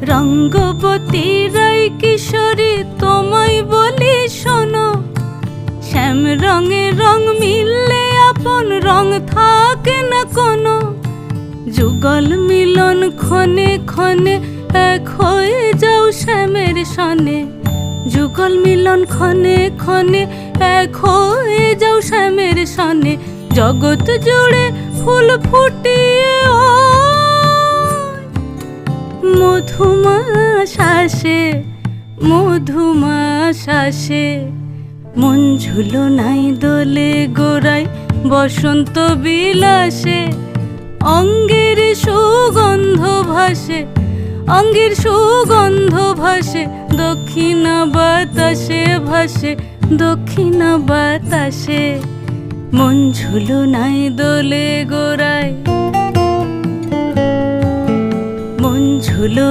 রঙ্গবতী রায় কিশোরী তোমায় বলি শোনো, শ্যাম রঙে রং মিললে আপন রং থাকে না কোনো। যুগল মিলন ক্ষণে ক্ষণে এক হয়ে যাও শ্যামের সনে, যুগল মিলন ক্ষণে ক্ষণে এক হয়ে যাও শ্যামের সনে। জগৎ জুড়ে ফুল ফুটিয়ে মধুমাস আসে, মধুমাস আসে। মন ঝুলো নাই দোলে গোড়ায় বসন্ত বিলাসে, অঙ্গের সুগন্ধ ভাসে, অঙ্গের সুগন্ধ ভাসে। দক্ষিণা বাতাসে ভাসে, দক্ষিণা বাতাসে। মন ঝুলো নাই দোলে গোড়ায়, মন ঝুলো